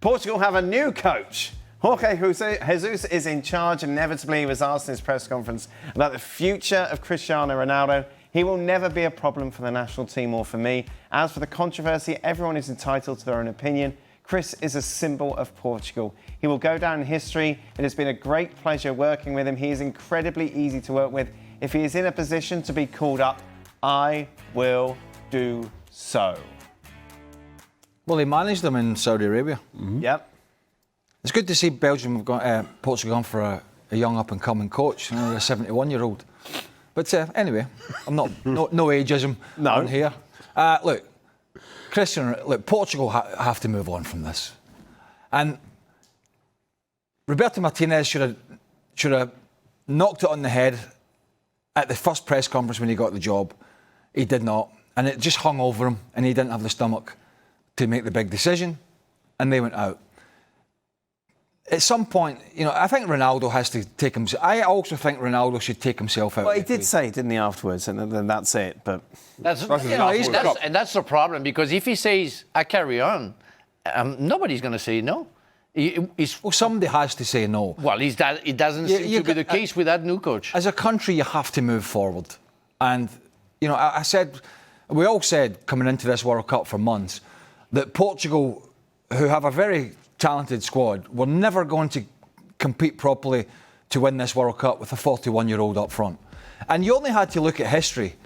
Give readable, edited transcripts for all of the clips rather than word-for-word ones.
Portugal have a new coach. Jorge Jesus is in charge. Inevitably, he was asked in his press conference about the future of Cristiano Ronaldo. He will never be a problem for the national team or for me. As for the controversy, everyone is entitled to their own opinion. Chris is a symbol of Portugal. He will go down in history. It has been a great pleasure working with him. He is incredibly easy to work with. If he is in a position to be called up, I will do so. Well, he managed them in Saudi Arabia. Mm-hmm. Yep. It's good to see Belgium have got Portugal on for a young up-and-coming coach, a 71-year-old. But anyway, I'm not no ageism on here. Look, Portugal have to move on from this, and Roberto Martinez should have knocked it on the head at the first press conference when he got the job. He did not, and it just hung over him, and he didn't have the stomach to make the big decision, and they went out. At some point, I think Ronaldo has to take himself. I also think Ronaldo should take himself out. Well, he did say, didn't he, afterwards, and then that's it. But that's the problem, because if he says I carry on, nobody's going to say no. Well, somebody has to say no. Well, it doesn't seem to be the case with that new coach. As a country, you have to move forward, and we all said coming into this World Cup for months that Portugal, who have a very talented squad, were never going to compete properly to win this World Cup with a 41-year-old up front. And you only had to look at history,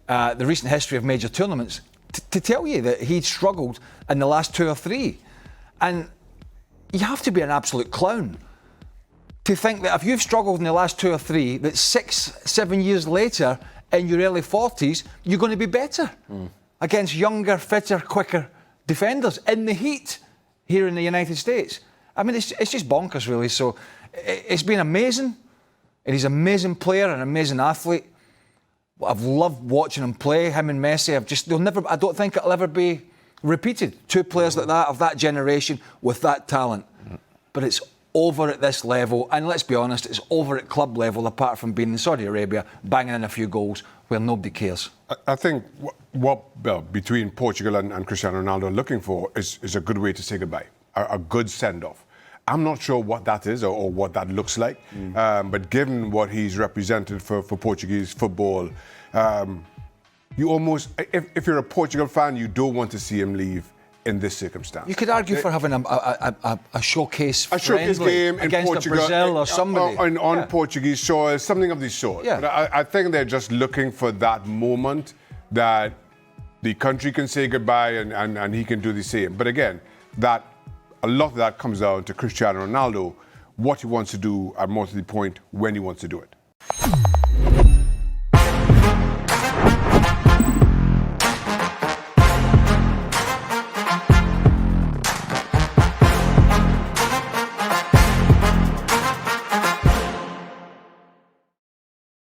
the recent history of major tournaments, to tell you that he'd struggled in the last 2 or 3. And you have to be an absolute clown to think that if you've struggled in the last 2 or 3, that 6-7 years later, in your early 40s, you're going to be better against younger, fitter, quicker defenders in the heat here in the United States. I mean, it's just bonkers, really. So it's been amazing. And he's an amazing player, an amazing athlete. I've loved watching him play. Him and Messi, I don't think it'll ever be repeated. 2 players like that, of that generation, with that talent. But it's over at this level, and let's be honest, it's over at club level, apart from being in Saudi Arabia, banging in a few goals where nobody cares. I think between Portugal and Cristiano Ronaldo are looking for is a good way to say goodbye, a good send-off. I'm not sure what that is or what that looks like, but given what he's represented for Portuguese football, you almost, if you're a Portugal fan, you don't want to see him leave in this circumstance. You could argue for having a showcase game against in Portugal, Brazil or somebody. On Portuguese soil, something of the sort. Yeah. But I think they're just looking for that moment that the country can say goodbye and he can do the same. But again, a lot of that comes down to Cristiano Ronaldo, what he wants to do, and more to the point, when he wants to do it.